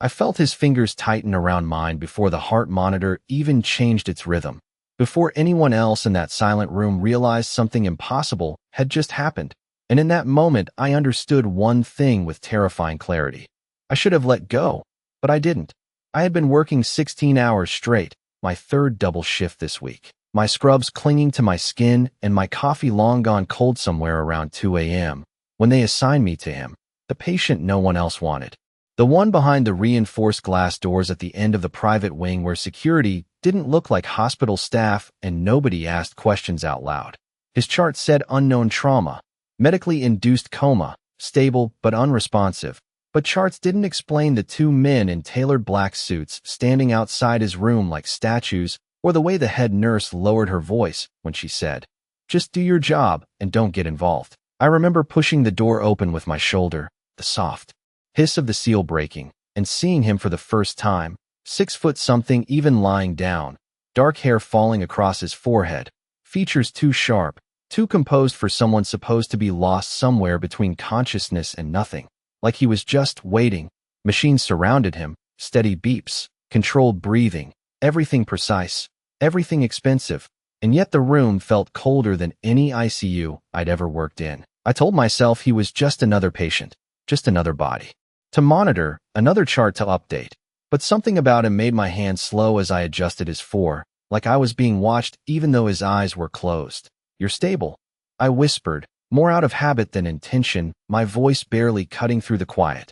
I felt his fingers tighten around mine before the heart monitor even changed its rhythm. Before anyone else in that silent room realized something impossible had just happened. And in that moment, I understood one thing with terrifying clarity. I should have let go, but I didn't. I had been working 16 hours straight, my third double shift this week. My scrubs clinging to my skin and my coffee long gone cold somewhere around 2 a.m. when they assigned me to him, the patient no one else wanted. The one behind the reinforced glass doors at the end of the private wing where security didn't look like hospital staff and nobody asked questions out loud. His chart said unknown trauma, medically induced coma, stable but unresponsive. But charts didn't explain the two men in tailored black suits standing outside his room like statues, or the way the head nurse lowered her voice when she said, "Just do your job and don't get involved." I remember pushing the door open with my shoulder, the soft hiss of the seal breaking, and seeing him for the first time, 6 foot something, even lying down, dark hair falling across his forehead, features too sharp, too composed for someone supposed to be lost somewhere between consciousness and nothing. Like he was just waiting. Machines surrounded him, steady beeps, controlled breathing, everything precise, everything expensive, and yet the room felt colder than any ICU I'd ever worked in. I told myself he was just another patient, just another body to monitor, another chart to update. But something about him made my hands slow as I adjusted his fore, like I was being watched even though his eyes were closed. "You're stable," I whispered, more out of habit than intention, my voice barely cutting through the quiet.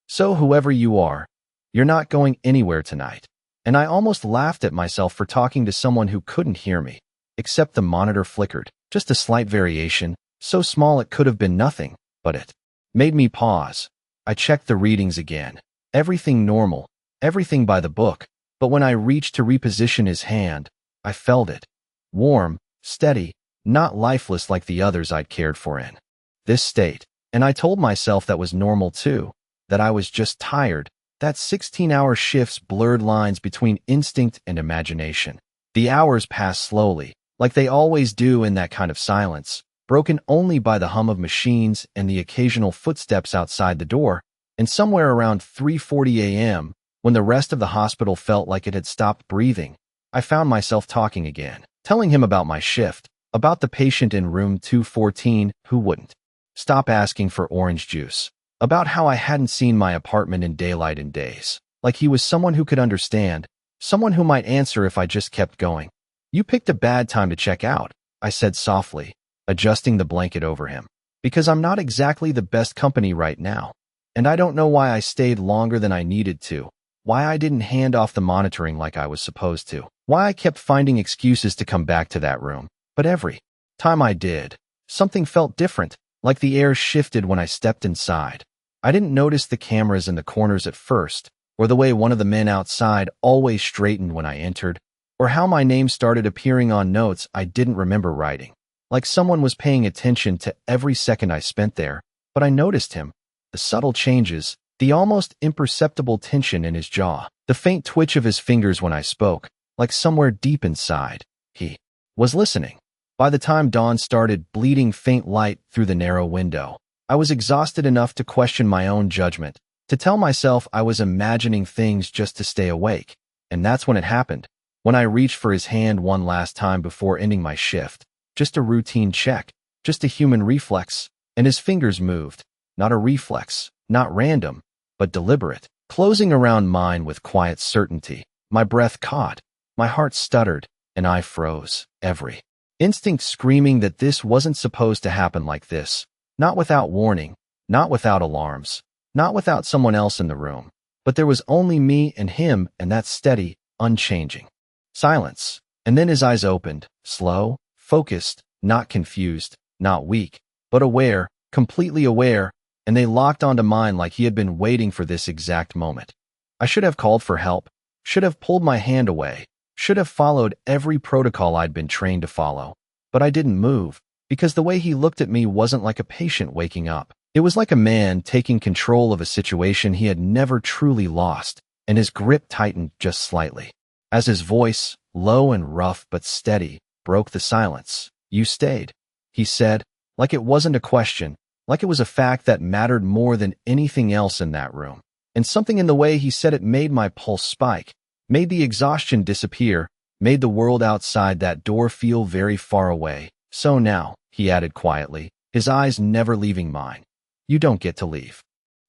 "So whoever you are, you're not going anywhere tonight." And I almost laughed at myself for talking to someone who couldn't hear me. Except the monitor flickered, just a slight variation, so small it could have been nothing, but it made me pause. I checked the readings again. Everything normal, everything by the book, but when I reached to reposition his hand, I felt it. Warm, steady, not lifeless like the others I'd cared for in this state. And I told myself that was normal too, that I was just tired, that 16-hour shifts blurred lines between instinct and imagination. The hours passed slowly, like they always do in that kind of silence, broken only by the hum of machines and the occasional footsteps outside the door. And somewhere around 3:40 a.m., when the rest of the hospital felt like it had stopped breathing, I found myself talking again, telling him about my shift, about the patient in room 214 who wouldn't stop asking for orange juice, about how I hadn't seen my apartment in daylight in days, like he was someone who could understand, someone who might answer if I just kept going. "You picked a bad time to check out," I said softly, adjusting the blanket over him, "because I'm not exactly the best company right now. And I don't know why I stayed longer than I needed to, why I didn't hand off the monitoring like I was supposed to, why I kept finding excuses to come back to that room. But every time I did, something felt different, like the air shifted when I stepped inside. I didn't notice the cameras in the corners at first, or the way one of the men outside always straightened when I entered, or how my name started appearing on notes I didn't remember writing. Like someone was paying attention to every second I spent there, but I noticed him. The subtle changes, the almost imperceptible tension in his jaw, the faint twitch of his fingers when I spoke, like somewhere deep inside, he was listening. By the time dawn started bleeding faint light through the narrow window, I was exhausted enough to question my own judgment, to tell myself I was imagining things just to stay awake. And that's when it happened, when I reached for his hand one last time before ending my shift. Just a routine check, just a human reflex, and his fingers moved. Not a reflex, not random, but deliberate, closing around mine with quiet certainty. My breath caught, my heart stuttered, and I froze, every instinct screaming that this wasn't supposed to happen like this, not without warning, not without alarms, not without someone else in the room. But there was only me and him, and that steady, unchanging silence. And then his eyes opened, slow, focused, not confused, not weak, but aware, completely aware, and they locked onto mine like he had been waiting for this exact moment. I should have called for help, should have pulled my hand away, should have followed every protocol I'd been trained to follow. But I didn't move, because the way he looked at me wasn't like a patient waking up. It was like a man taking control of a situation he had never truly lost, and his grip tightened just slightly. As his voice, low and rough but steady, broke the silence. "You stayed," he said, like it wasn't a question, like it was a fact that mattered more than anything else in that room. and something in the way he said it made my pulse spike, made the exhaustion disappear, made the world outside that door feel very far away. So now, he added quietly, his eyes never leaving mine, you don't get to leave.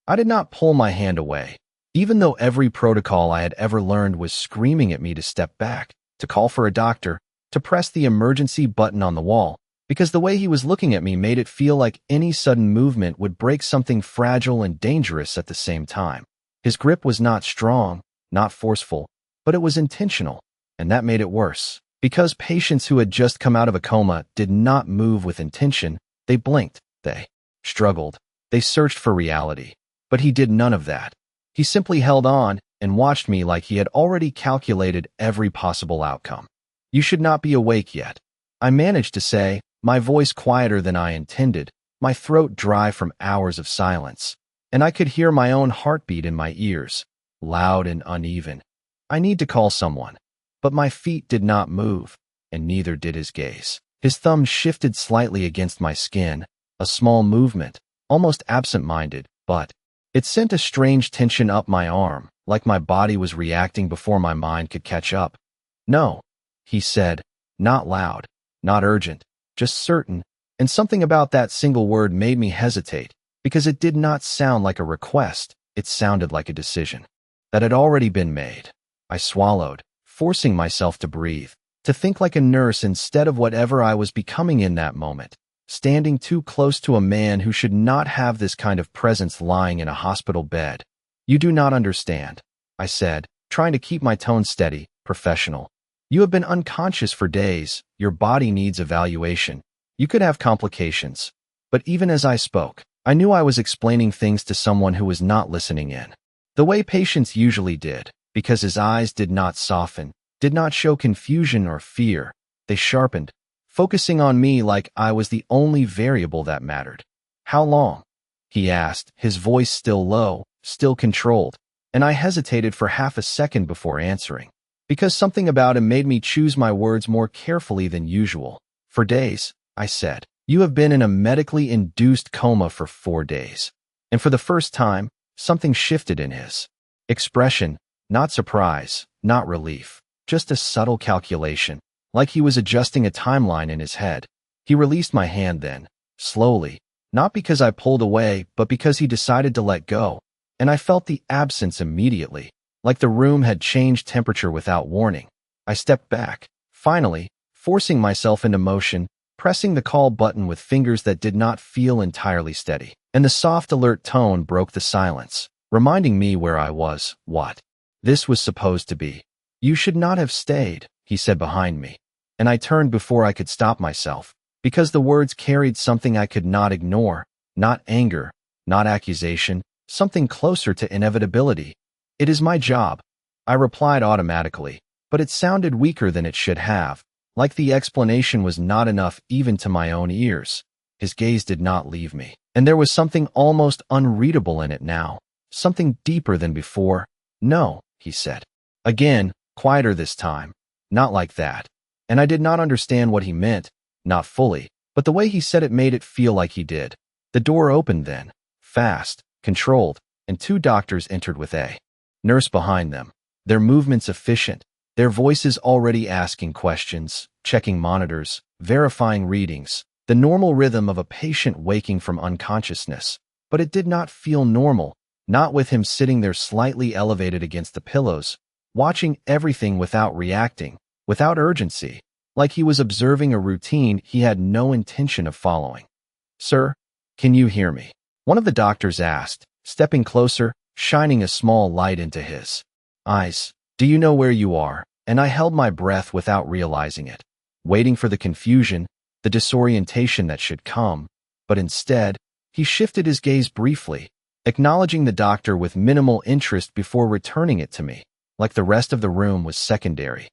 I did not pull my hand away, even though every protocol I had ever learned was screaming at me to step back, to call for a doctor, to press the emergency button on the wall, because the way he was looking at me made it feel like any sudden movement would break something fragile and dangerous at the same time. His grip was not strong, not forceful, but it was intentional, and that made it worse. Because patients who had just come out of a coma did not move with intention, they blinked, they struggled, they searched for reality. But he did none of that. He simply held on and watched me like he had already calculated every possible outcome. You should not be awake yet, I managed to say, my voice quieter than I intended, my throat dry from hours of silence, and I could hear my own heartbeat in my ears, loud and uneven. I need to call someone. But my feet did not move, and neither did his gaze. His thumb shifted slightly against my skin, a small movement, almost absent-minded, but it sent a strange tension up my arm, like my body was reacting before my mind could catch up. No, he said, not loud, not urgent, just certain, and something about that single word made me hesitate, because it did not sound like a request, it sounded like a decision that had already been made. I swallowed, forcing myself to breathe, to think like a nurse instead of whatever I was becoming in that moment, standing too close to a man who should not have this kind of presence lying in a hospital bed. You do not understand, I said, trying to keep my tone steady, professional. You have been unconscious for days, your body needs evaluation. You could have complications. But even as I spoke, I knew I was explaining things to someone who was not listening in. The way patients usually did. Because his eyes did not soften, did not show confusion or fear. They sharpened, focusing on me like I was the only variable that mattered. How long? He asked, his voice still low, still controlled, and I hesitated for half a second before answering. Because something about him made me choose my words more carefully than usual. For days, I said. You have been in a medically induced coma for 4 days. And for the first time, something shifted in his expression. Not surprise, not relief, just a subtle calculation, like he was adjusting a timeline in his head. He released my hand then, slowly, not because I pulled away, but because he decided to let go, and I felt the absence immediately, like the room had changed temperature without warning. I stepped back, finally, forcing myself into motion, pressing the call button with fingers that did not feel entirely steady, and the soft alert tone broke the silence, reminding me where I was, what this was supposed to be. You should not have stayed, he said behind me, and I turned before I could stop myself, because the words carried something I could not ignore, not anger, not accusation, something closer to inevitability. It is my job, I replied automatically, but it sounded weaker than it should have, like the explanation was not enough even to my own ears. His gaze did not leave me, and there was something almost unreadable in it now, something deeper than before. No, he said. Again, quieter this time. Not like that. And I did not understand what he meant, not fully, but the way he said it made it feel like he did. The door opened then, fast, controlled, and 2 doctors entered with a nurse behind them, their movements efficient, their voices already asking questions, checking monitors, verifying readings, the normal rhythm of a patient waking from unconsciousness. But it did not feel normal. Not with him sitting there slightly elevated against the pillows, watching everything without reacting, without urgency, like he was observing a routine he had no intention of following. Sir, can you hear me? One of the doctors asked, stepping closer, shining a small light into his eyes. Do you know where you are? And I held my breath without realizing it, waiting for the confusion, the disorientation that should come, but instead, he shifted his gaze briefly, acknowledging the doctor with minimal interest before returning it to me, like the rest of the room was secondary.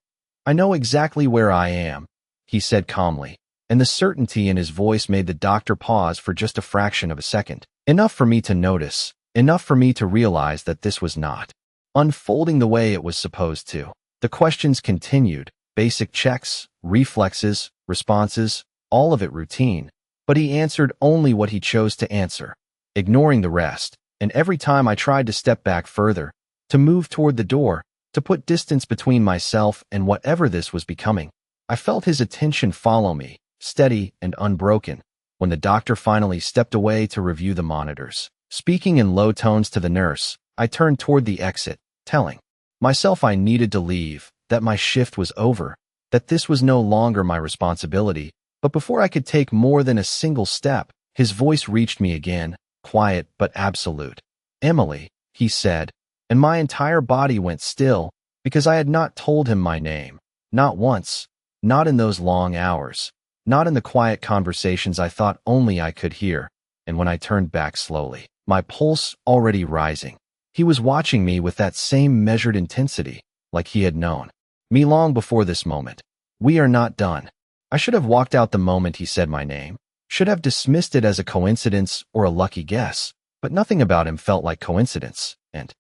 I know exactly where I am, he said calmly, and the certainty in his voice made the doctor pause for just a fraction of a second. Enough for me to notice, enough for me to realize that this was not unfolding the way it was supposed to. The questions continued, basic checks, reflexes, responses, all of it routine, but he answered only what he chose to answer, ignoring the rest, and every time I tried to step back further, to move toward the door, to put distance between myself and whatever this was becoming, I felt his attention follow me, steady and unbroken. When the doctor finally stepped away to review the monitors, speaking in low tones to the nurse, I turned toward the exit, telling myself I needed to leave, that my shift was over, that this was no longer my responsibility. But before I could take more than a single step, his voice reached me again, quiet but absolute. "Emily," he said, and my entire body went still because I had not told him my name. Not once, not in those long hours, not in the quiet conversations I thought only I could hear. And when I turned back slowly, my pulse already rising, he was watching me with that same measured intensity, like he had known me long before this moment. "We are not done." I should have walked out the moment he said my name, should have dismissed it as a coincidence or a lucky guess, but nothing about him felt like coincidence, and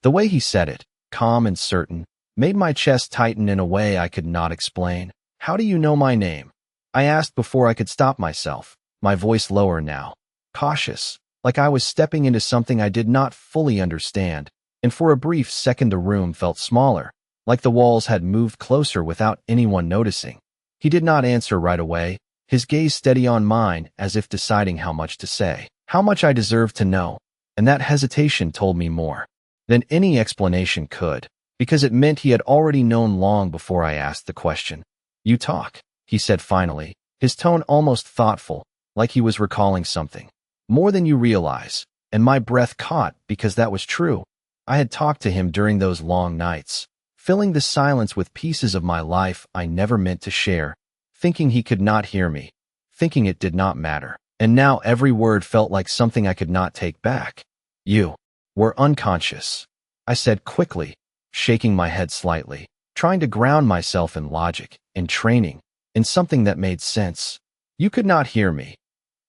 the way he said it, calm and certain, made my chest tighten in a way I could not explain. "How do you know my name?" I asked before I could stop myself, my voice lower now, cautious, like I was stepping into something I did not fully understand, and for a brief second the room felt smaller, like the walls had moved closer without anyone noticing. He did not answer right away, his gaze steady on mine as if deciding how much to say, how much I deserved to know, and that hesitation told me more than any explanation could, because it meant he had already known long before I asked the question. "You talk," he said finally, his tone almost thoughtful, like he was recalling something. "More than you realize," and my breath caught because that was true. I had talked to him during those long nights, filling the silence with pieces of my life I never meant to share, thinking he could not hear me, thinking it did not matter. And now every word felt like something I could not take back. "You were unconscious," I said quickly, shaking my head slightly, trying to ground myself in logic, in training, in something that made sense. "You could not hear me."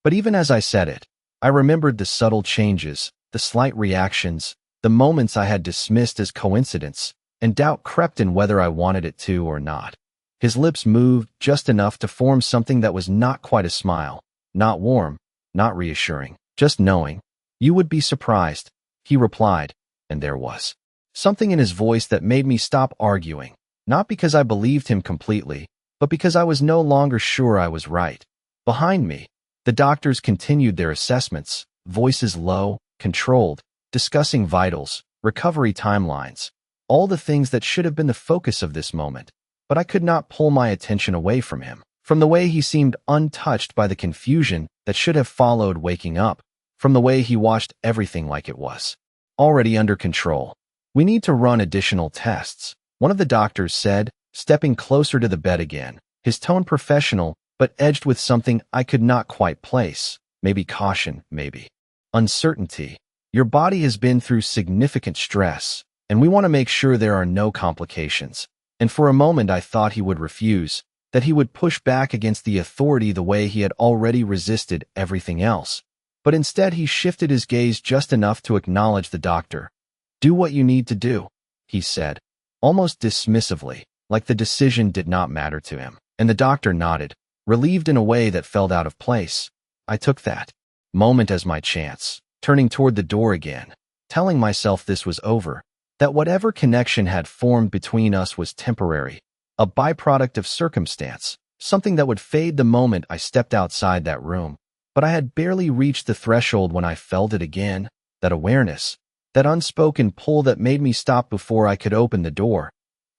But even as I said it, I remembered the subtle changes, the slight reactions, the moments I had dismissed as coincidence, and doubt crept in whether I wanted it to or not. His lips moved just enough to form something that was not quite a smile, not warm, not reassuring, just knowing. "You would be surprised," he replied, and there was something in his voice that made me stop arguing, not because I believed him completely, but because I was no longer sure I was right. Behind me, the doctors continued their assessments, voices low, controlled, discussing vitals, recovery timelines, all the things that should have been the focus of this moment. But I could not pull my attention away from him, from the way he seemed untouched by the confusion that should have followed waking up, from the way he watched everything like it was already under control. "We need to run additional tests," one of the doctors said, stepping closer to the bed again, his tone professional but edged with something I could not quite place, maybe caution, maybe uncertainty. "Your body has been through significant stress, and we want to make sure there are no complications." And for a moment I thought he would refuse, that he would push back against the authority the way he had already resisted everything else. But instead he shifted his gaze just enough to acknowledge the doctor. "Do what you need to do," he said, almost dismissively, like the decision did not matter to him. And the doctor nodded, relieved in a way that felt out of place. I took that moment as my chance, turning toward the door again, telling myself this was over, that whatever connection had formed between us was temporary, a byproduct of circumstance, something that would fade the moment I stepped outside that room. But I had barely reached the threshold when I felt it again, that awareness, that unspoken pull that made me stop before I could open the door.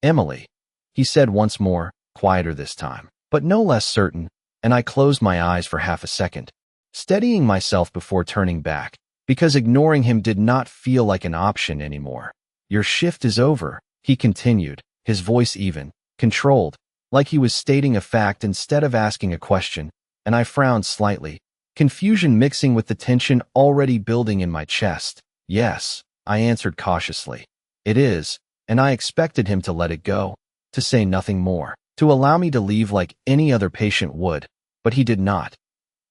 "Emily," he said once more, quieter this time, but no less certain, and I closed my eyes for half a second, steadying myself before turning back, because ignoring him did not feel like an option anymore. "Your shift is over," he continued, his voice even, controlled, like he was stating a fact instead of asking a question, and I frowned slightly, confusion mixing with the tension already building in my chest. "Yes," I answered cautiously. "It is," and I expected him to let it go, to say nothing more, to allow me to leave like any other patient would, but he did not.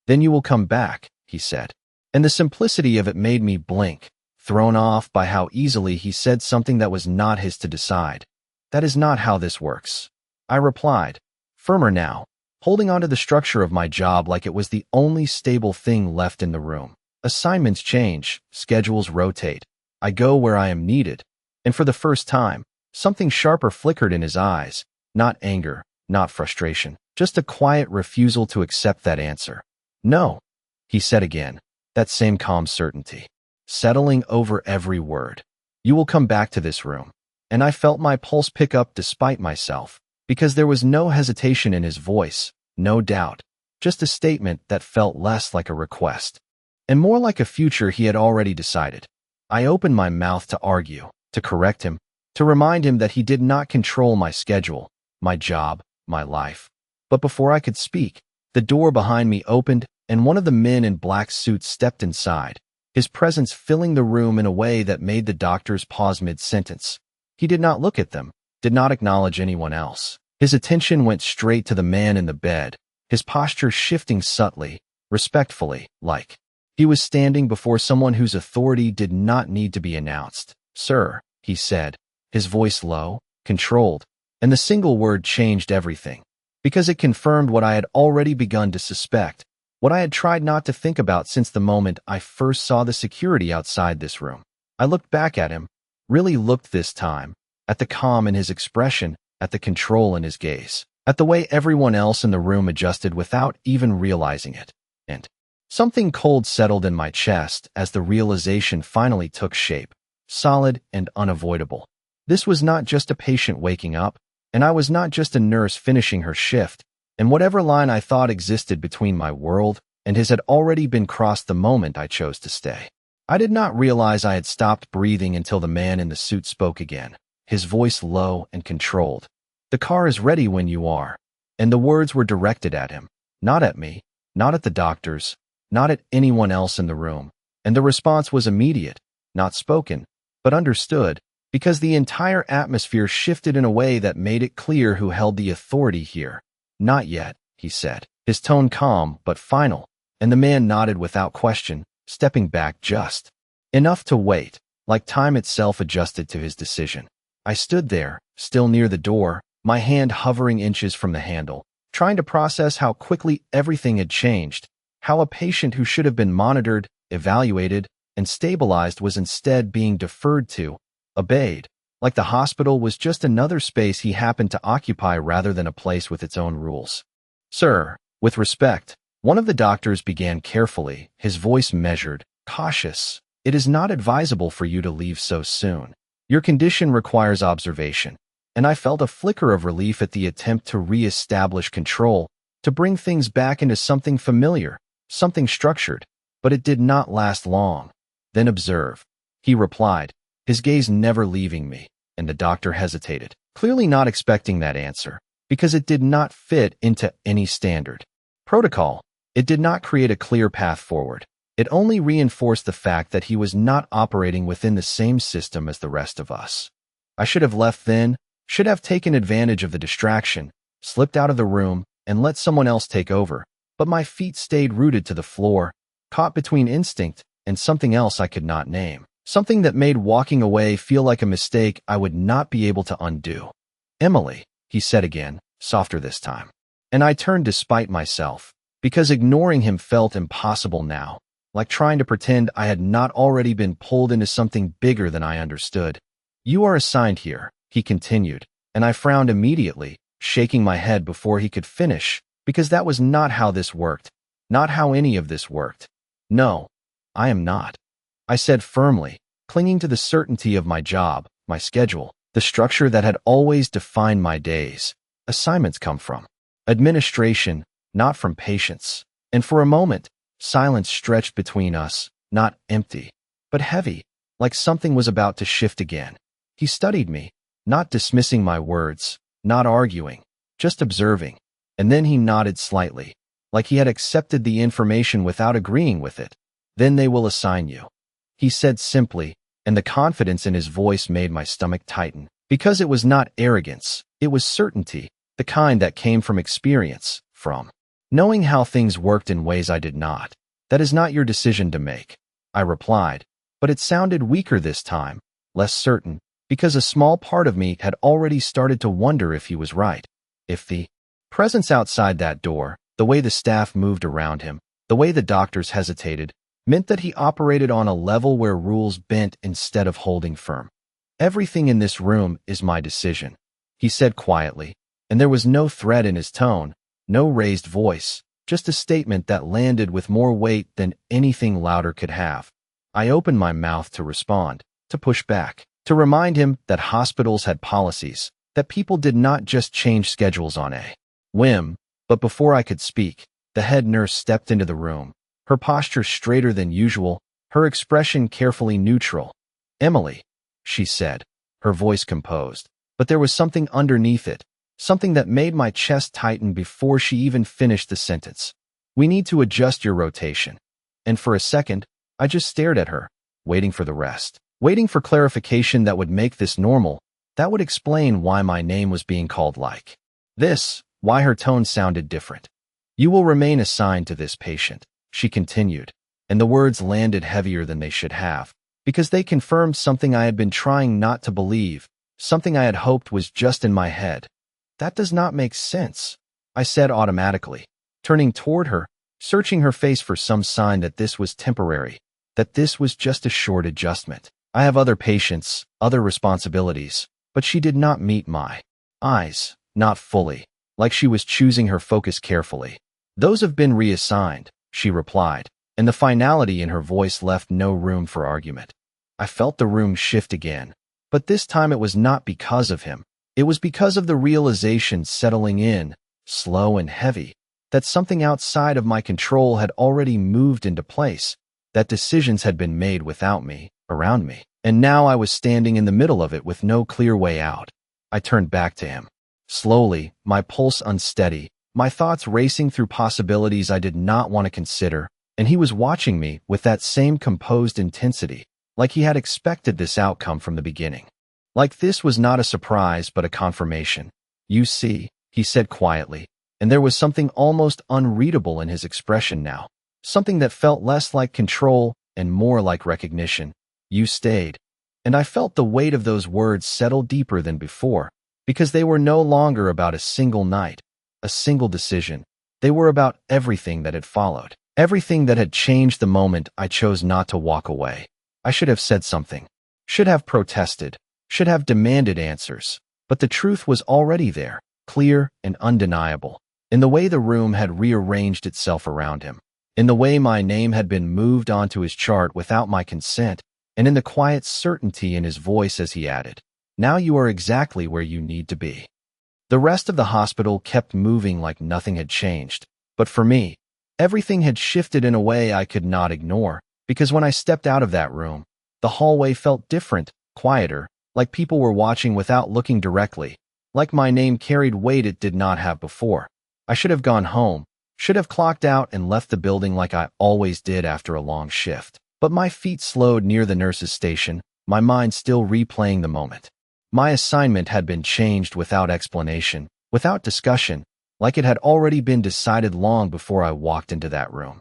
"Then you will come back," he said, and the simplicity of it made me blink, thrown off by how easily he said something that was not his to decide. "That is not how this works," I replied, firmer now, holding onto the structure of my job like it was the only stable thing left in the room. Assignments change, schedules rotate. I go where I am needed. And for the first time, something sharper flickered in his eyes. Not anger, not frustration, just a quiet refusal to accept that answer. No, he said again, that same calm certainty, settling over every word. You will come back to this room. And I felt my pulse pick up despite myself, because there was no hesitation in his voice, no doubt, just a statement that felt less like a request, and more like a future he had already decided. I opened my mouth to argue, to correct him, to remind him that he did not control my schedule, my job, my life. But before I could speak, the door behind me opened, and one of the men in black suits stepped inside, his presence filling the room in a way that made the doctors pause mid-sentence. He did not look at them, did not acknowledge anyone else. His attention went straight to the man in the bed, his posture shifting subtly, respectfully, like he was standing before someone whose authority did not need to be announced. "Sir," he said, his voice low, controlled, and the single word changed everything, because it confirmed what I had already begun to suspect, what I had tried not to think about since the moment I first saw the security outside this room. I looked back at him, really looked this time, at the calm in his expression, at the control in his gaze, at the way everyone else in the room adjusted without even realizing it. And something cold settled in my chest as the realization finally took shape, solid and unavoidable. This was not just a patient waking up, and I was not just a nurse finishing her shift, and whatever line I thought existed between my world and his had already been crossed the moment I chose to stay. I did not realize I had stopped breathing until the man in the suit spoke again, his voice low and controlled. "The car is ready when you are." And the words were directed at him, not at me, not at the doctors, not at anyone else in the room. And the response was immediate, not spoken, but understood, because the entire atmosphere shifted in a way that made it clear who held the authority here. "Not yet," he said, his tone calm but final, and the man nodded without question, stepping back just enough to wait, like time itself adjusted to his decision. I stood there, still near the door, my hand hovering inches from the handle, trying to process how quickly everything had changed, how a patient who should have been monitored, evaluated, and stabilized was instead being deferred to, obeyed, like the hospital was just another space he happened to occupy rather than a place with its own rules. "Sir," with respect, one of the doctors began carefully, his voice measured, cautious. "It is not advisable for you to leave so soon. Your condition requires observation." And I felt a flicker of relief at the attempt to re-establish control, to bring things back into something familiar, something structured, but it did not last long. "Then observe," he replied, his gaze never leaving me, and the doctor hesitated, clearly not expecting that answer, because it did not fit into any standard protocol. It did not create a clear path forward. It only reinforced the fact that he was not operating within the same system as the rest of us. I should have left then, should have taken advantage of the distraction, slipped out of the room, and let someone else take over, but my feet stayed rooted to the floor, caught between instinct and something else I could not name, something that made walking away feel like a mistake I would not be able to undo. "Emily," he said again, softer this time. And I turned despite myself, because ignoring him felt impossible now, like trying to pretend I had not already been pulled into something bigger than I understood. "You are assigned here," he continued, and I frowned immediately, shaking my head before he could finish, because that was not how this worked, not how any of this worked. "No, I am not," I said firmly, clinging to the certainty of my job, my schedule, the structure that had always defined my days. Assignments come from administration, not from patience. And for a moment, silence stretched between us, not empty, but heavy, like something was about to shift again. He studied me, not dismissing my words, not arguing, just observing, and then he nodded slightly, like he had accepted the information without agreeing with it. "Then they will assign you," he said simply, and the confidence in his voice made my stomach tighten, because it was not arrogance, it was certainty, the kind that came from experience, from knowing how things worked in ways I did not. "That is not your decision to make," I replied, but it sounded weaker this time, less certain, because a small part of me had already started to wonder if he was right. If the presence outside that door, the way the staff moved around him, the way the doctors hesitated, meant that he operated on a level where rules bent instead of holding firm. "Everything in this room is my decision," he said quietly, and there was no threat in his tone, no raised voice, just a statement that landed with more weight than anything louder could have. I opened my mouth to respond, to push back, to remind him that hospitals had policies, that people did not just change schedules on a whim. But before I could speak, the head nurse stepped into the room, her posture straighter than usual, her expression carefully neutral. "Emily," she said, her voice composed, but there was something underneath it, something that made my chest tighten before she even finished the sentence. "We need to adjust your rotation." And for a second, I just stared at her, waiting for the rest, waiting for clarification that would make this normal, that would explain why my name was being called like this, why her tone sounded different. "You will remain assigned to this patient," she continued, and the words landed heavier than they should have, because they confirmed something I had been trying not to believe, something I had hoped was just in my head. "That does not make sense," I said automatically, turning toward her, searching her face for some sign that this was temporary, that this was just a short adjustment. "I have other patients, other responsibilities," but she did not meet my eyes, not fully, like she was choosing her focus carefully. "Those have been reassigned," she replied, and the finality in her voice left no room for argument. I felt the room shift again, but this time it was not because of him. It was because of the realization settling in, slow and heavy, that something outside of my control had already moved into place, that decisions had been made without me, around me, and now I was standing in the middle of it with no clear way out. I turned back to him. Slowly, my pulse unsteady, my thoughts racing through possibilities I did not want to consider, and he was watching me with that same composed intensity, like he had expected this outcome from the beginning. Like this was not a surprise but a confirmation. "You see," he said quietly, and there was something almost unreadable in his expression now, something that felt less like control and more like recognition. "You stayed." And I felt the weight of those words settle deeper than before, because they were no longer about a single night, a single decision. They were about everything that had followed, everything that had changed the moment I chose not to walk away. I should have said something, should have protested, should have demanded answers, but the truth was already there, clear and undeniable, in the way the room had rearranged itself around him, in the way my name had been moved onto his chart without my consent, and in the quiet certainty in his voice as he added, "Now you are exactly where you need to be." The rest of the hospital kept moving like nothing had changed, but for me, everything had shifted in a way I could not ignore, because when I stepped out of that room, the hallway felt different, quieter, like people were watching without looking directly, like my name carried weight it did not have before. I should have gone home, should have clocked out and left the building like I always did after a long shift. But my feet slowed near the nurse's station, my mind still replaying the moment. My assignment had been changed without explanation, without discussion, like it had already been decided long before I walked into that room.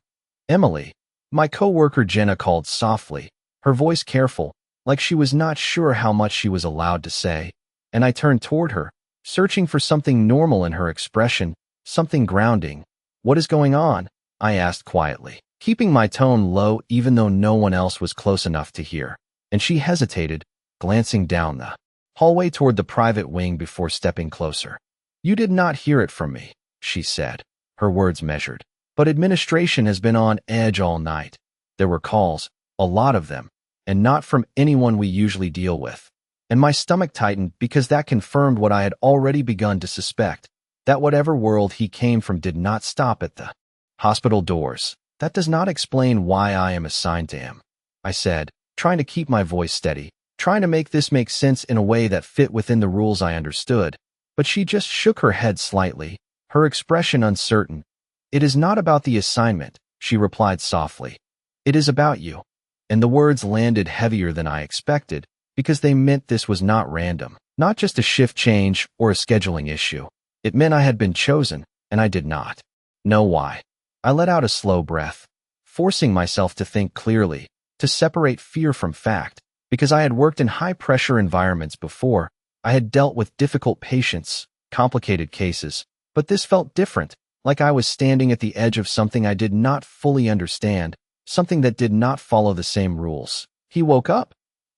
"Emily," my coworker Jenna called softly, her voice careful, like she was not sure how much she was allowed to say, and I turned toward her, searching for something normal in her expression, something grounding. "What is going on?" I asked quietly, keeping my tone low even though no one else was close enough to hear, and she hesitated, glancing down the hallway toward the private wing before stepping closer. "You did not hear it from me," she said, her words measured, "but administration has been on edge all night. There were calls, a lot of them, and not from anyone we usually deal with." And my stomach tightened because that confirmed what I had already begun to suspect, that whatever world he came from did not stop at the hospital doors. "That does not explain why I am assigned to him," I said, trying to keep my voice steady, trying to make this make sense in a way that fit within the rules I understood. But she just shook her head slightly, her expression uncertain. "It is not about the assignment," she replied softly. "It is about you." And the words landed heavier than I expected, because they meant this was not random, not just a shift change or a scheduling issue. It meant I had been chosen, and I did not know why. I let out a slow breath, forcing myself to think clearly, to separate fear from fact, because I had worked in high-pressure environments before. I had dealt with difficult patients, complicated cases, but this felt different, like I was standing at the edge of something I did not fully understand, something that did not follow the same rules. He woke up,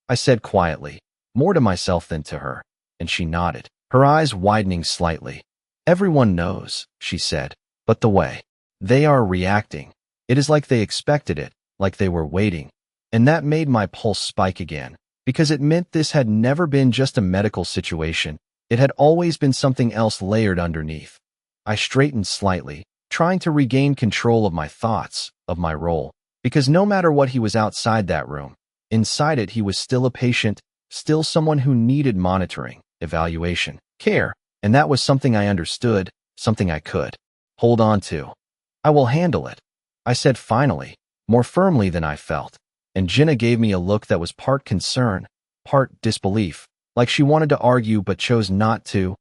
I said quietly, more to myself than to her, and she nodded, her eyes widening slightly. Everyone knows, she said, but the way they are reacting, it is like they expected it, like they were waiting. And that made my pulse spike again, because it meant this had never been just a medical situation. It had always been something else layered underneath. I straightened slightly, trying to regain control of my thoughts, of my role, because no matter what he was outside that room, inside it he was still a patient, still someone who needed monitoring, evaluation, care, and that was something I understood, something I could hold on to. I will handle it, I said finally, more firmly than I felt, and Jenna gave me a look that was part concern, part disbelief, like she wanted to argue but chose not to.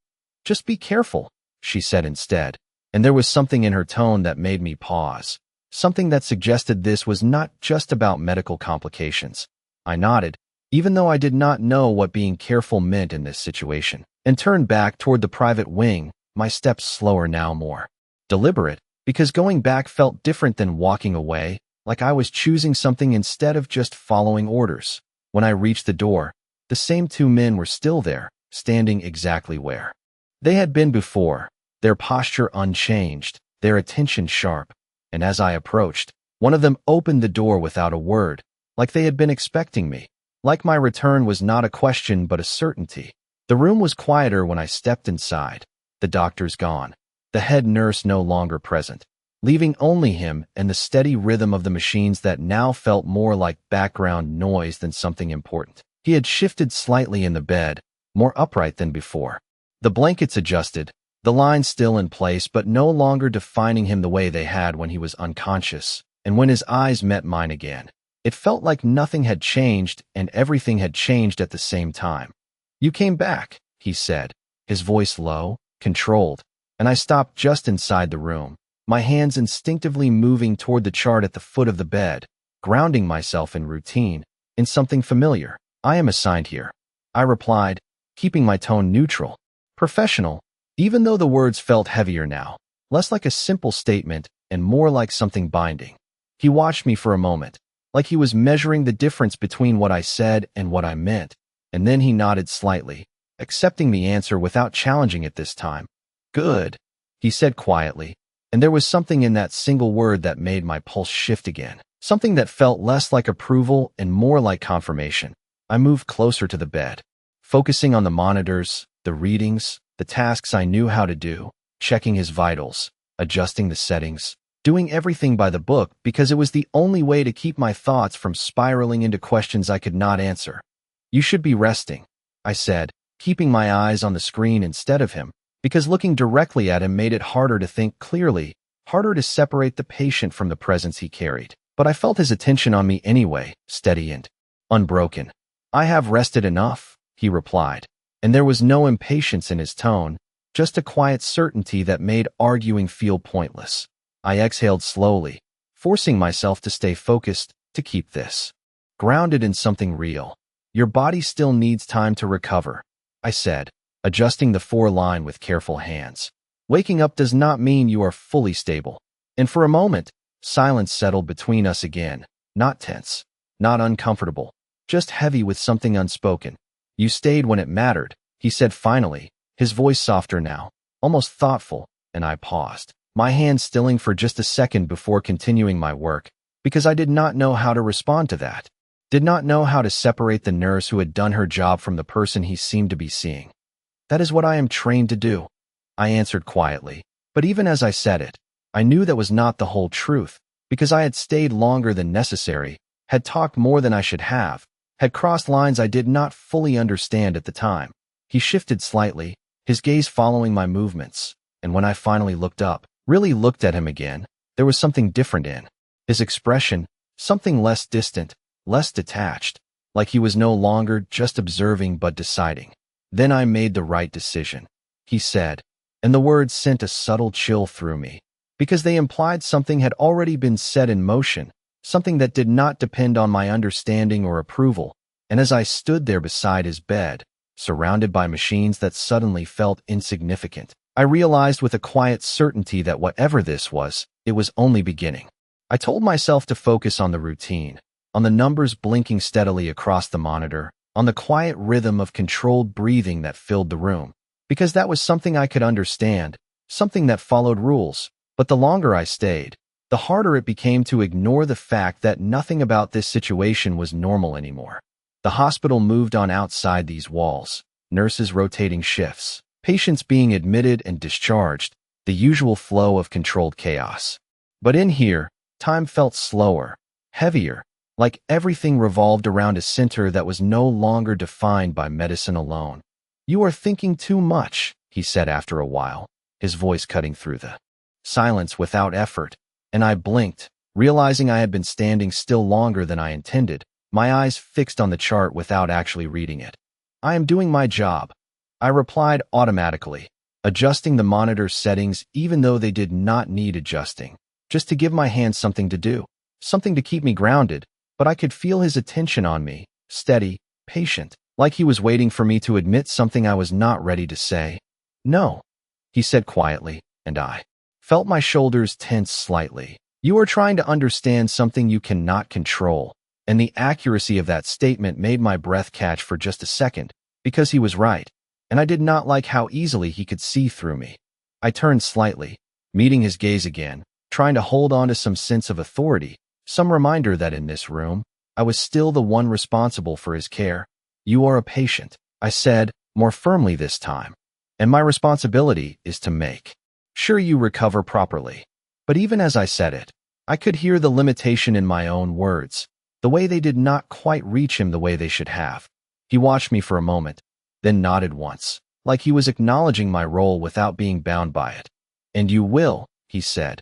Just be careful, she said instead, and there was something in her tone that made me pause, something that suggested this was not just about medical complications. I nodded, even though I did not know what being careful meant in this situation, and turned back toward the private wing, my steps slower now, more deliberate, because going back felt different than walking away, like I was choosing something instead of just following orders. When I reached the door, the same two men were still there, standing exactly where they had been before, their posture unchanged, their attention sharp, and as I approached, one of them opened the door without a word, like they had been expecting me, like my return was not a question but a certainty. The room was quieter when I stepped inside, the doctors gone, the head nurse no longer present, leaving only him and the steady rhythm of the machines that now felt more like background noise than something important. He had shifted slightly in the bed, more upright than before. The blankets adjusted, the lines still in place but no longer defining him the way they had when he was unconscious, and when his eyes met mine again, it felt like nothing had changed and everything had changed at the same time. "You came back," he said, his voice low, controlled, and I stopped just inside the room, my hands instinctively moving toward the chart at the foot of the bed, grounding myself in routine, in something familiar. "I am assigned here," I replied, keeping my tone neutral, professional, even though the words felt heavier now, less like a simple statement and more like something binding. He watched me for a moment, like he was measuring the difference between what I said and what I meant, and then he nodded slightly, accepting the answer without challenging it this time. "Good," he said quietly, and there was something in that single word that made my pulse shift again, something that felt less like approval and more like confirmation. I moved closer to the bed, focusing on the monitors, the readings, the tasks I knew how to do, checking his vitals, adjusting the settings, doing everything by the book because it was the only way to keep my thoughts from spiraling into questions I could not answer. "You should be resting," I said, keeping my eyes on the screen instead of him, because looking directly at him made it harder to think clearly, harder to separate the patient from the presence he carried. But I felt his attention on me anyway, steady and unbroken. "I have rested enough," he replied, and there was no impatience in his tone, just a quiet certainty that made arguing feel pointless. I exhaled slowly, forcing myself to stay focused, to keep this grounded in something real. "Your body still needs time to recover," I said, adjusting the four-line with careful hands. "Waking up does not mean you are fully stable." And for a moment, silence settled between us again, not tense, not uncomfortable, just heavy with something unspoken. "You stayed when it mattered," he said finally, his voice softer now, almost thoughtful, and I paused, my hand stilling for just a second before continuing my work, because I did not know how to respond to that. Did not know how to separate the nurse who had done her job from the person he seemed to be seeing. "That is what I am trained to do," I answered quietly, but even as I said it, I knew that was not the whole truth, because I had stayed longer than necessary, had talked more than I should have, had crossed lines I did not fully understand at the time. He shifted slightly, his gaze following my movements, and when I finally looked up, really looked at him again, there was something different in his expression, something less distant, less detached, like he was no longer just observing but deciding. "Then I made the right decision," he said, and the words sent a subtle chill through me, because they implied something had already been set in motion, something that did not depend on my understanding or approval. And as I stood there beside his bed, surrounded by machines that suddenly felt insignificant, I realized with a quiet certainty that whatever this was, it was only beginning. I told myself to focus on the routine, on the numbers blinking steadily across the monitor, on the quiet rhythm of controlled breathing that filled the room, because that was something I could understand, something that followed rules. But the longer I stayed, the harder it became to ignore the fact that nothing about this situation was normal anymore. The hospital moved on outside these walls, nurses rotating shifts, patients being admitted and discharged, the usual flow of controlled chaos. But in here, time felt slower, heavier, like everything revolved around a center that was no longer defined by medicine alone. "You are thinking too much," he said after a while, his voice cutting through the silence without effort, and I blinked, realizing I had been standing still longer than I intended, my eyes fixed on the chart without actually reading it. "I am doing my job," I replied automatically, adjusting the monitor settings even though they did not need adjusting, just to give my hands something to do, something to keep me grounded. But I could feel his attention on me, steady, patient, like he was waiting for me to admit something I was not ready to say. "No," he said quietly, and I felt my shoulders tense slightly. "You are trying to understand something you cannot control," and the accuracy of that statement made my breath catch for just a second, because he was right, and I did not like how easily he could see through me. I turned slightly, meeting his gaze again, trying to hold on to some sense of authority, some reminder that in this room, I was still the one responsible for his care. "You are a patient," I said, more firmly this time, "and my responsibility is to make sure you recover properly." But even as I said it, I could hear the limitation in my own words, the way they did not quite reach him the way they should have. He watched me for a moment, then nodded once, like he was acknowledging my role without being bound by it. "And you will," he said,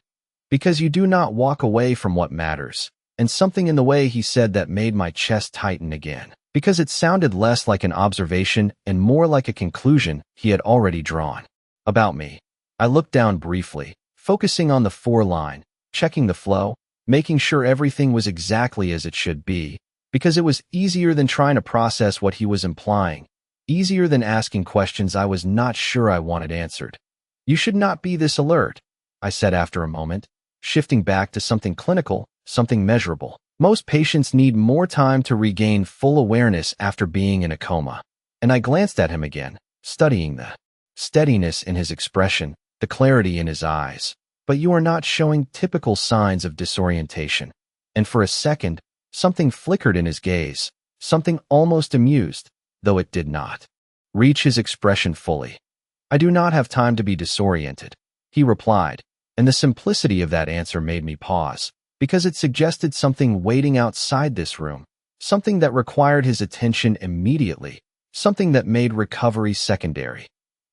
"because you do not walk away from what matters." And something in the way he said that made my chest tighten again, because it sounded less like an observation and more like a conclusion he had already drawn about me. I looked down briefly, focusing on the 4 line, checking the flow, making sure everything was exactly as it should be, because it was easier than trying to process what he was implying, easier than asking questions I was not sure I wanted answered. "You should not be this alert," I said after a moment, shifting back to something clinical, something measurable. "Most patients need more time to regain full awareness after being in a coma." And I glanced at him again, studying the steadiness in his expression, the clarity in his eyes. "But you are not showing typical signs of disorientation." And for a second, something flickered in his gaze, something almost amused, though it did not reach his expression fully. "I do not have time to be disoriented," he replied, and the simplicity of that answer made me pause, because it suggested something waiting outside this room, something that required his attention immediately, something that made recovery secondary.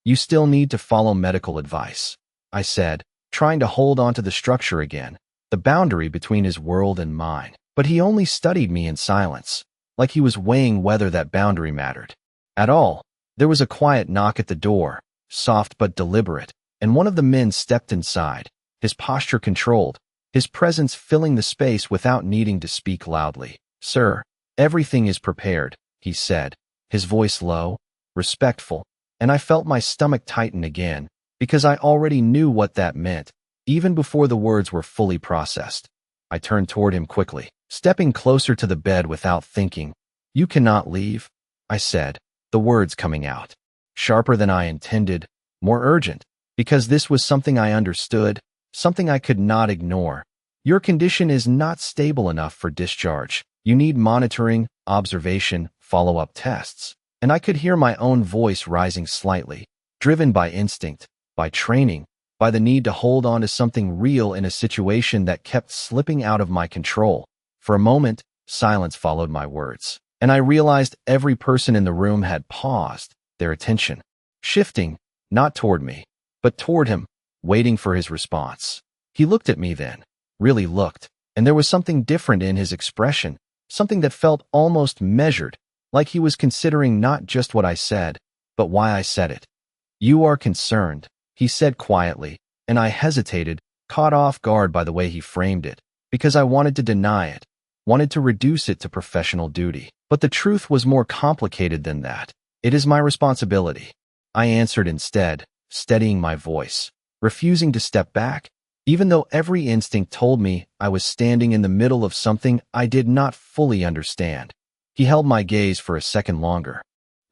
"You still need to follow medical advice," I said, trying to hold on to the structure again, the boundary between his world and mine. But he only studied me in silence, like he was weighing whether that boundary mattered at all. There was a quiet knock at the door, soft but deliberate, and one of the men stepped inside, his posture controlled, his presence filling the space without needing to speak loudly. "Sir, everything is prepared," he said, his voice low, respectful, and I felt my stomach tighten again, because I already knew what that meant, even before the words were fully processed. I turned toward him quickly, stepping closer to the bed without thinking. "You cannot leave," I said, the words coming out sharper than I intended, more urgent, because this was something I understood, something I could not ignore. "Your condition is not stable enough for discharge. You need monitoring, observation, follow-up tests." And I could hear my own voice rising slightly, driven by instinct, by training, by the need to hold on to something real in a situation that kept slipping out of my control. For a moment, silence followed my words, and I realized every person in the room had paused, their attention shifting, not toward me, but toward him, waiting for his response. He looked at me then, really looked, and there was something different in his expression, something that felt almost measured, like he was considering not just what I said, but why I said it. "You are concerned," he said quietly, and I hesitated, caught off guard by the way he framed it, because I wanted to deny it, wanted to reduce it to professional duty. But the truth was more complicated than that. "It is my responsibility," I answered instead, steadying my voice, refusing to step back, even though every instinct told me I was standing in the middle of something I did not fully understand. He held my gaze for a second longer,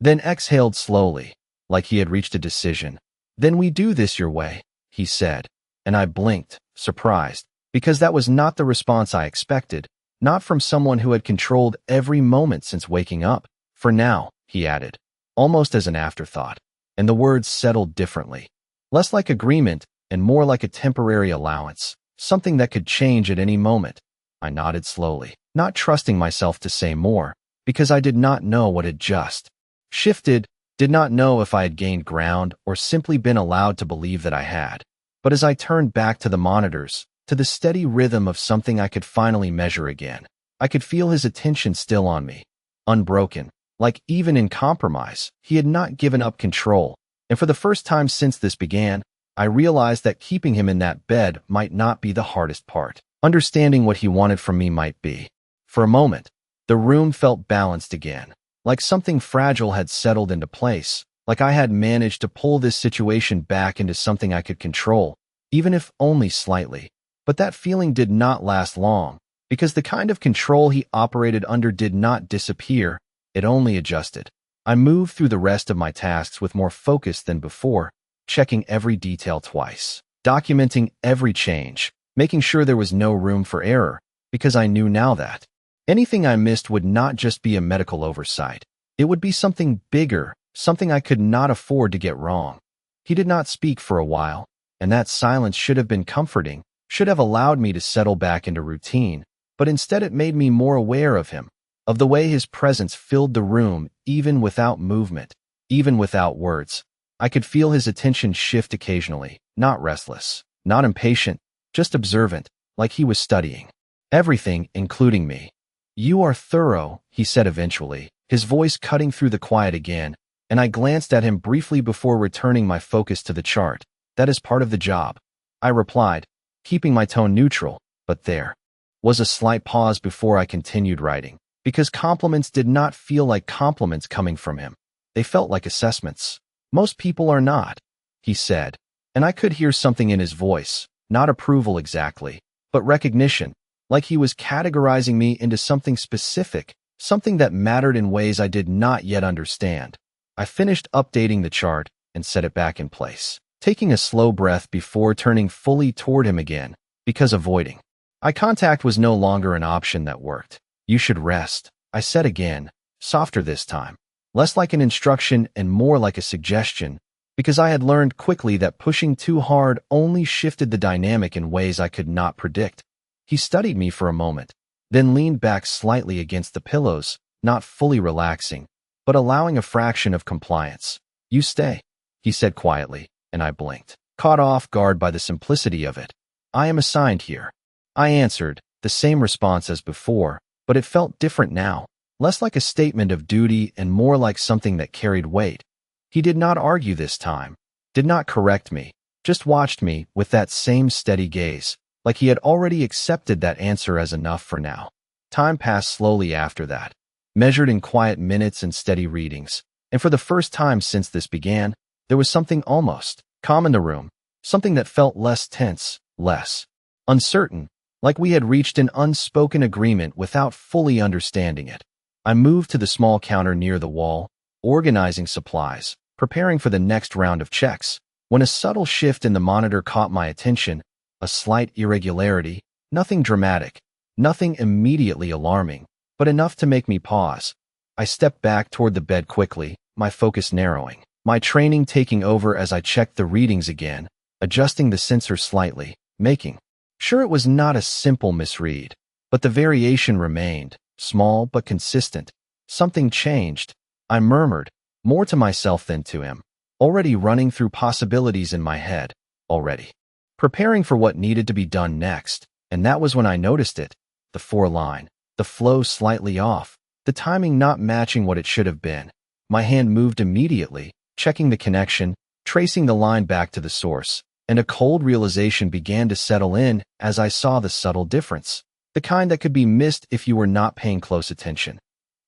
then exhaled slowly, like he had reached a decision. "Then we do this your way," he said, and I blinked, surprised, because that was not the response I expected, not from someone who had controlled every moment since waking up. "For now," he added, almost as an afterthought, and the words settled differently, less like agreement and more like a temporary allowance, something that could change at any moment. I nodded slowly, not trusting myself to say more, because I did not know what had just shifted, did not know if I had gained ground or simply been allowed to believe that I had. But as I turned back to the monitors, to the steady rhythm of something I could finally measure again, I could feel his attention still on me, unbroken, like even in compromise, he had not given up control. And for the first time since this began, I realized that keeping him in that bed might not be the hardest part. Understanding what he wanted from me might be. For a moment, the room felt balanced again, like something fragile had settled into place, like I had managed to pull this situation back into something I could control, even if only slightly. But that feeling did not last long, because the kind of control he operated under did not disappear, it only adjusted. I moved through the rest of my tasks with more focus than before, checking every detail twice, documenting every change, making sure there was no room for error, because I knew now that anything I missed would not just be a medical oversight. It would be something bigger, something I could not afford to get wrong. He did not speak for a while, and that silence should have been comforting, should have allowed me to settle back into routine, but instead it made me more aware of him, of the way his presence filled the room even without movement, even without words. I could feel his attention shift occasionally, not restless, not impatient, just observant, like he was studying everything, including me. "You are thorough," he said eventually, his voice cutting through the quiet again, and I glanced at him briefly before returning my focus to the chart. "That is part of the job," I replied, keeping my tone neutral, but there was a slight pause before I continued writing, because compliments did not feel like compliments coming from him. They felt like assessments. "Most people are not," he said, and I could hear something in his voice, not approval exactly, but recognition, like he was categorizing me into something specific, something that mattered in ways I did not yet understand. I finished updating the chart and set it back in place, taking a slow breath before turning fully toward him again, because avoiding eye contact was no longer an option that worked. "You should rest," I said again, softer this time, less like an instruction and more like a suggestion, because I had learned quickly that pushing too hard only shifted the dynamic in ways I could not predict. He studied me for a moment, then leaned back slightly against the pillows, not fully relaxing, but allowing a fraction of compliance. "You stay," he said quietly, and I blinked, caught off guard by the simplicity of it. "I am assigned here," I answered, the same response as before, but it felt different now, less like a statement of duty and more like something that carried weight. He did not argue this time, did not correct me, just watched me with that same steady gaze, like he had already accepted that answer as enough for now. Time passed slowly after that, measured in quiet minutes and steady readings, and for the first time since this began, there was something almost calm in the room, something that felt less tense, less uncertain, like we had reached an unspoken agreement without fully understanding it. I moved to the small counter near the wall, organizing supplies, preparing for the next round of checks, when a subtle shift in the monitor caught my attention, a slight irregularity, nothing dramatic, nothing immediately alarming, but enough to make me pause. I stepped back toward the bed quickly, my focus narrowing, my training taking over as I checked the readings again, adjusting the sensor slightly, making sure it was not a simple misread, but the variation remained, small but consistent. Something changed, I murmured, more to myself than to him, already running through possibilities in my head, already preparing for what needed to be done next, and that was when I noticed it, the four-line, the flow slightly off, the timing not matching what it should have been. My hand moved immediately, checking the connection, tracing the line back to the source, and a cold realization began to settle in as I saw the subtle difference, the kind that could be missed if you were not paying close attention.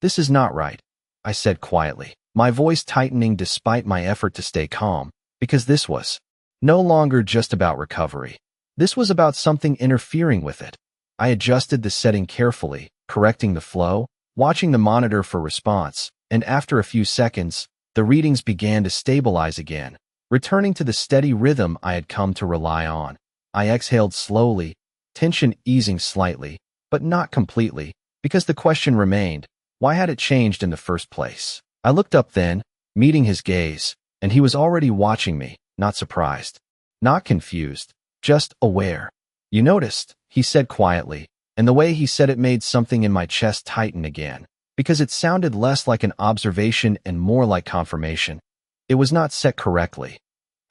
"This is not right," I said quietly, my voice tightening despite my effort to stay calm, because this was no longer just about recovery. This was about something interfering with it. I adjusted the setting carefully, correcting the flow, watching the monitor for response, and after a few seconds, the readings began to stabilize again, returning to the steady rhythm I had come to rely on. I exhaled slowly, tension easing slightly, but not completely, because the question remained, why had it changed in the first place? I looked up then, meeting his gaze, and he was already watching me, not surprised, not confused, just aware. "You noticed," he said quietly, and the way he said it made something in my chest tighten again, because it sounded less like an observation and more like confirmation. It was not set correctly.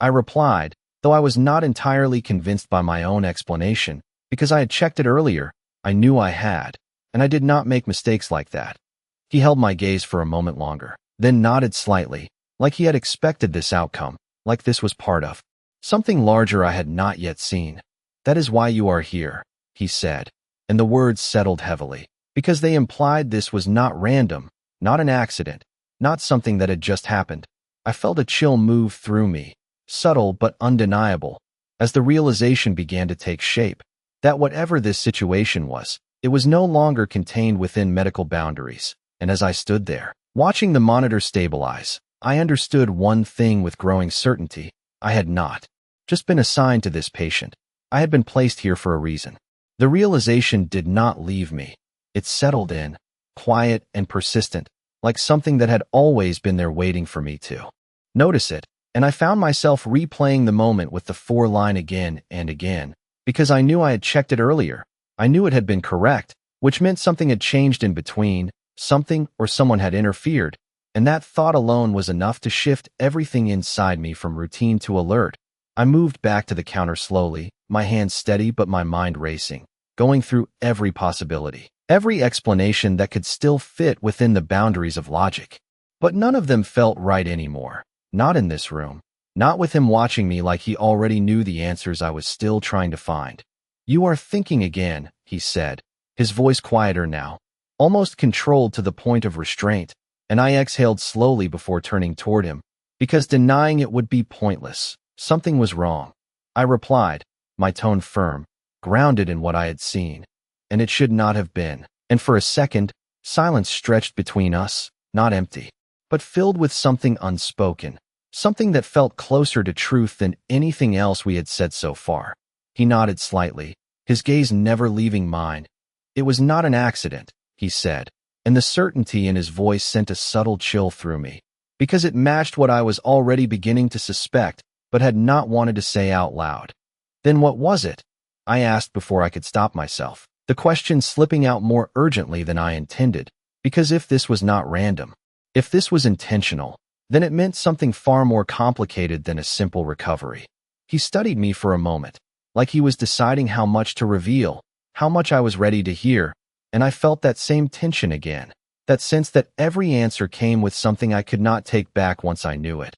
I replied, though I was not entirely convinced by my own explanation, because I had checked it earlier. I knew I had, and I did not make mistakes like that. He held my gaze for a moment longer, then nodded slightly, like he had expected this outcome, like this was part of something larger I had not yet seen. "That is why you are here," he said, and the words settled heavily, because they implied this was not random, not an accident, not something that had just happened. I felt a chill move through me, subtle but undeniable, as the realization began to take shape, that whatever this situation was, it was no longer contained within medical boundaries. And as I stood there, watching the monitor stabilize, I understood one thing with growing certainty. I had not just been assigned to this patient. I had been placed here for a reason. The realization did not leave me. It settled in, quiet and persistent, like something that had always been there waiting for me to notice it, and I found myself replaying the moment with the line again and again, because I knew I had checked it earlier. I knew it had been correct, which meant something had changed in between, something or someone had interfered, and that thought alone was enough to shift everything inside me from routine to alert. I moved back to the counter slowly, my hands steady but my mind racing, going through every possibility, every explanation that could still fit within the boundaries of logic. But none of them felt right anymore. Not in this room. Not with him watching me like he already knew the answers I was still trying to find. "You are thinking again," he said, his voice quieter now, almost controlled to the point of restraint, and I exhaled slowly before turning toward him, because denying it would be pointless. Something was wrong. I replied, my tone firm, grounded in what I had seen, and it should not have been. And for a second, silence stretched between us, not empty, but filled with something unspoken, something that felt closer to truth than anything else we had said so far. He nodded slightly, his gaze never leaving mine. "It was not an accident," he said, and the certainty in his voice sent a subtle chill through me, because it matched what I was already beginning to suspect, but had not wanted to say out loud. "Then what was it?" I asked before I could stop myself, the question slipping out more urgently than I intended, because if this was not random, if this was intentional, then it meant something far more complicated than a simple recovery. He studied me for a moment, like he was deciding how much to reveal, how much I was ready to hear, and I felt that same tension again, that sense that every answer came with something I could not take back once I knew it.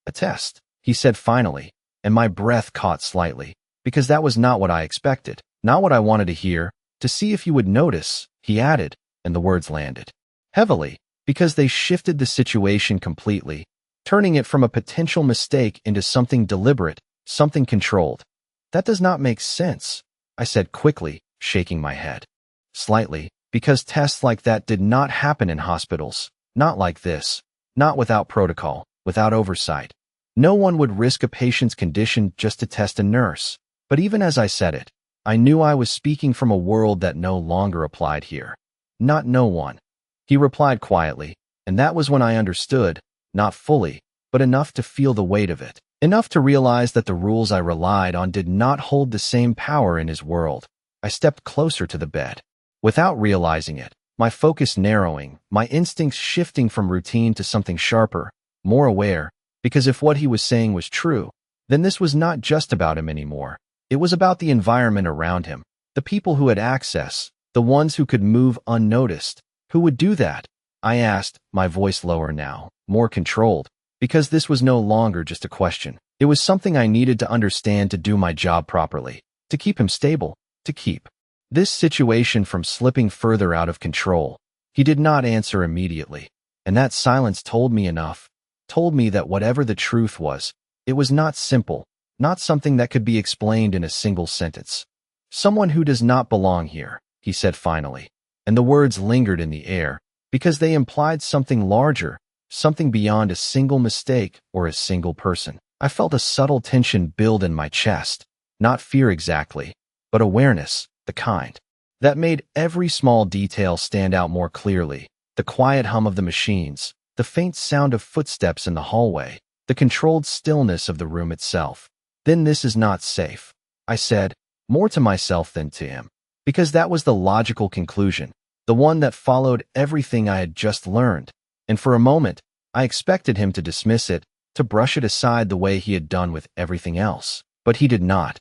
"A test," he said finally, and my breath caught slightly, because that was not what I expected, not what I wanted to hear. "To see if you would notice," he added, and the words landed heavily, because they shifted the situation completely, turning it from a potential mistake into something deliberate, something controlled. "That does not make sense," I said quickly, shaking my head. "Slightly, because tests like that did not happen in hospitals, not like this, not without protocol, without oversight. No one would risk a patient's condition just to test a nurse." But even as I said it, I knew I was speaking from a world that no longer applied here. "Not no one," he replied quietly, and that was when I understood, not fully, but enough to feel the weight of it, enough to realize that the rules I relied on did not hold the same power in his world. I stepped closer to the bed. Without realizing it, my focus narrowing, my instincts shifting from routine to something sharper, more aware, because if what he was saying was true, then this was not just about him anymore. It was about the environment around him, the people who had access, the ones who could move unnoticed. Who would do that? I asked, my voice lower now, more controlled, because this was no longer just a question. It was something I needed to understand to do my job properly, to keep him stable, to keep this situation from slipping further out of control. He did not answer immediately, and that silence told me enough, told me that whatever the truth was, it was not simple, not something that could be explained in a single sentence. Someone who does not belong here, he said finally, and the words lingered in the air because they implied something larger, something beyond a single mistake or a single person. I felt a subtle tension build in my chest, not fear exactly, but awareness, the kind that made every small detail stand out more clearly. The quiet hum of the machines, the faint sound of footsteps in the hallway, the controlled stillness of the room itself. Then this is not safe, I said, more to myself than to him, because that was the logical conclusion, the one that followed everything I had just learned. And for a moment, I expected him to dismiss it, to brush it aside the way he had done with everything else. But he did not.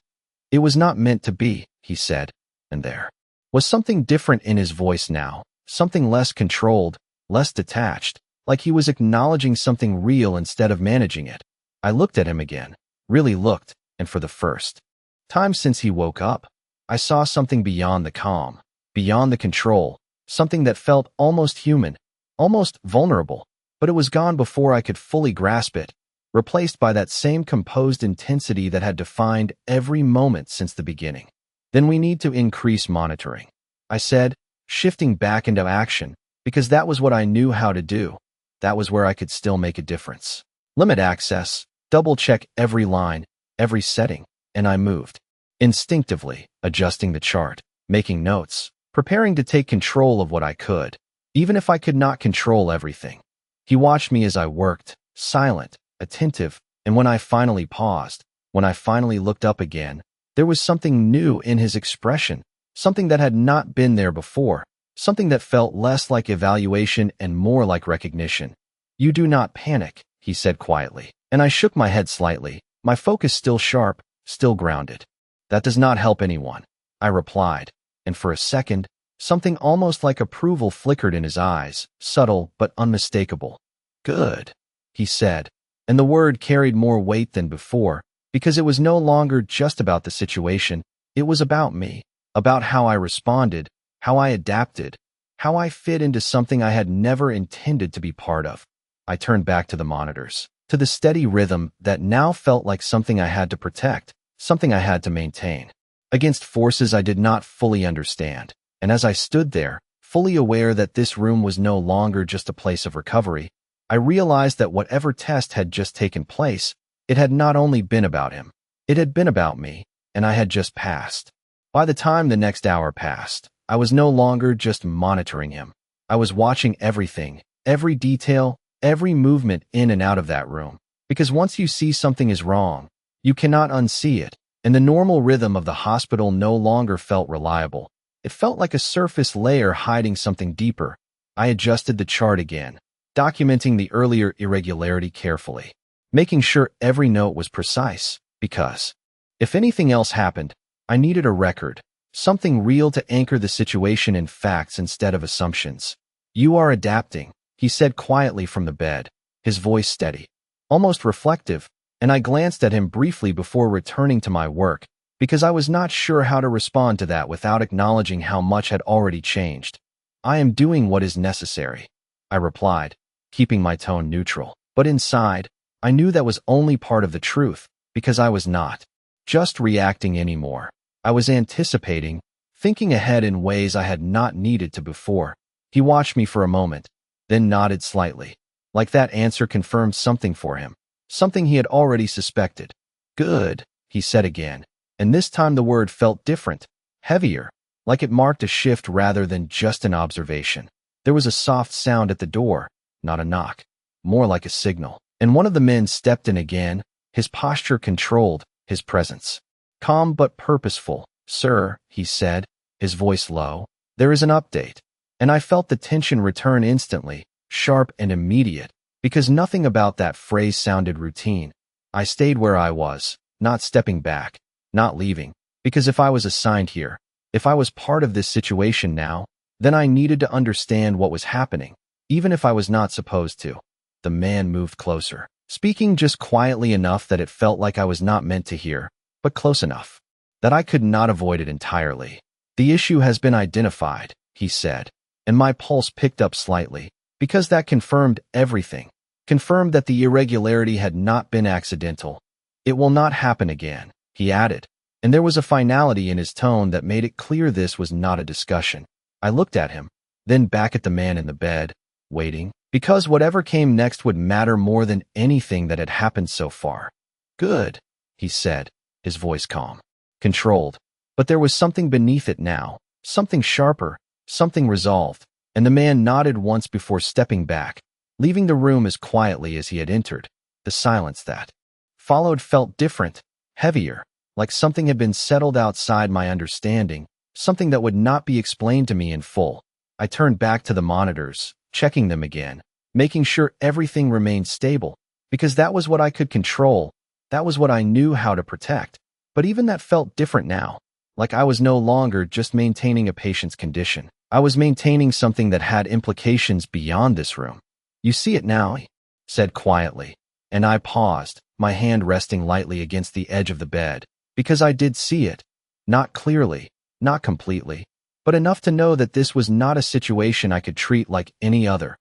It was not meant to be, he said, and there was something different in his voice now, something less controlled, less detached, like he was acknowledging something real instead of managing it. I looked at him again, really looked, and for the first time since he woke up, I saw something beyond the calm, beyond the control, something that felt almost human, almost vulnerable, but it was gone before I could fully grasp it, replaced by that same composed intensity that had defined every moment since the beginning. Then we need to increase monitoring, I said, shifting back into action, because that was what I knew how to do. That was where I could still make a difference. Limit access, double-check every line, every setting, and I moved. Instinctively, adjusting the chart, making notes, preparing to take control of what I could, even if I could not control everything. He watched me as I worked, silent, attentive, and when I finally paused, when I finally looked up again, there was something new in his expression, something that had not been there before, something that felt less like evaluation and more like recognition. "You do not panic," he said quietly, and I shook my head slightly, my focus still sharp, still grounded. "That does not help anyone," I replied, and for a second, something almost like approval flickered in his eyes, subtle but unmistakable. "Good," he said, and the word carried more weight than before, because it was no longer just about the situation, it was about me, about how I responded, how I adapted, how I fit into something I had never intended to be part of. I turned back to the monitors, to the steady rhythm that now felt like something I had to protect, something I had to maintain, against forces I did not fully understand. And as I stood there, fully aware that this room was no longer just a place of recovery, I realized that whatever test had just taken place, it had not only been about him, it had been about me, and I had just passed. By the time the next hour passed, I was no longer just monitoring him. I was watching everything, every detail, every movement in and out of that room. Because once you see something is wrong, you cannot unsee it, and the normal rhythm of the hospital no longer felt reliable. It felt like a surface layer hiding something deeper. I adjusted the chart again, documenting the earlier irregularity carefully, making sure every note was precise, because if anything else happened, I needed a record, something real to anchor the situation in facts instead of assumptions. "You are adapting," he said quietly from the bed, his voice steady, almost reflective, and I glanced at him briefly before returning to my work, because I was not sure how to respond to that without acknowledging how much had already changed. "I am doing what is necessary," I replied, keeping my tone neutral. But inside, I knew that was only part of the truth, because I was not just reacting anymore. I was anticipating, thinking ahead in ways I had not needed to before. He watched me for a moment, then nodded slightly, like that answer confirmed something for him, something he had already suspected. "Good," he said again, and this time the word felt different, heavier, like it marked a shift rather than just an observation. There was a soft sound at the door, not a knock, more like a signal, and one of the men stepped in again, his posture controlled, his presence calm but purposeful. "Sir," he said, his voice low, "there is an update." And I felt the tension return instantly, sharp and immediate, because nothing about that phrase sounded routine. I stayed where I was, not stepping back, not leaving, because if I was assigned here, if I was part of this situation now, then I needed to understand what was happening, even if I was not supposed to. The man moved closer, speaking just quietly enough that it felt like I was not meant to hear, but close enough that I could not avoid it entirely. "The issue has been identified," he said, and my pulse picked up slightly, because that confirmed everything, confirmed that the irregularity had not been accidental. It will not happen again, he added, and there was a finality in his tone that made it clear this was not a discussion. I looked at him, then back at the man in the bed, waiting, because whatever came next would matter more than anything that had happened so far. Good, he said, his voice calm, controlled, but there was something beneath it now, something sharper, something resolved, and the man nodded once before stepping back, leaving the room as quietly as he had entered. The silence that followed felt different, heavier, like something had been settled outside my understanding, something that would not be explained to me in full. I turned back to the monitors, checking them again, making sure everything remained stable, because that was what I could control, that was what I knew how to protect. But even that felt different now, like I was no longer just maintaining a patient's condition. I was maintaining something that had implications beyond this room. You see it now, he said quietly, and I paused, my hand resting lightly against the edge of the bed, because I did see it, not clearly, not completely, but enough to know that this was not a situation I could treat like any other.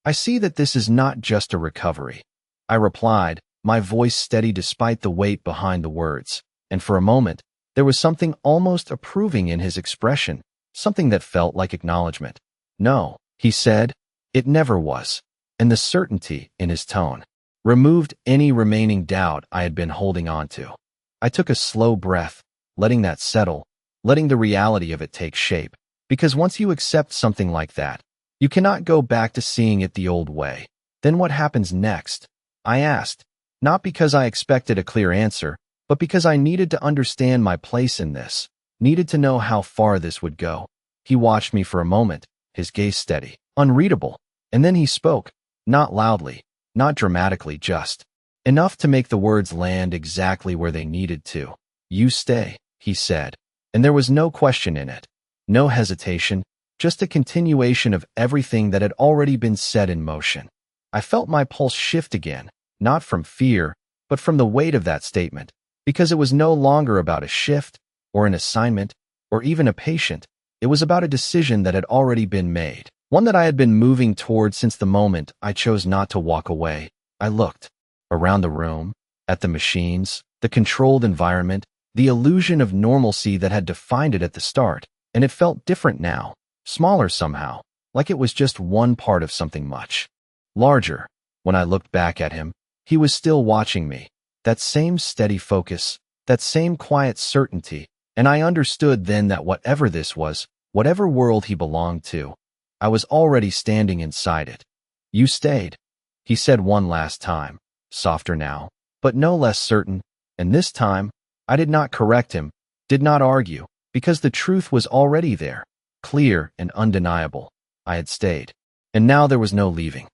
I see that this is not just a recovery, I replied, my voice steady despite the weight behind the words, and for a moment, there was something almost approving in his expression, something that felt like acknowledgement. No, he said, it never was, and the certainty in his tone removed any remaining doubt I had been holding on to. I took a slow breath, letting that settle, letting the reality of it take shape, because once you accept something like that, you cannot go back to seeing it the old way. Then what happens next? I asked, not because I expected a clear answer, but because I needed to understand my place in this, needed to know how far this would go. He watched me for a moment, his gaze steady, unreadable, and then he spoke, not loudly, not dramatically, just enough to make the words land exactly where they needed to. You stay, he said, and there was no question in it, no hesitation, just a continuation of everything that had already been set in motion. I felt my pulse shift again, not from fear, but from the weight of that statement, because it was no longer about a shift, or an assignment, or even a patient. It was about a decision that had already been made, one that I had been moving toward since the moment I chose not to walk away. I looked around the room, at the machines, the controlled environment, the illusion of normalcy that had defined it at the start, and it felt different now, smaller somehow, like it was just one part of something much larger. When I looked back at him, he was still watching me, that same steady focus, that same quiet certainty, and I understood then that whatever this was, whatever world he belonged to, I was already standing inside it. You stayed, he said one last time, softer now, but no less certain, and this time, I did not correct him, did not argue, because the truth was already there, clear and undeniable. I had stayed, and now there was no leaving.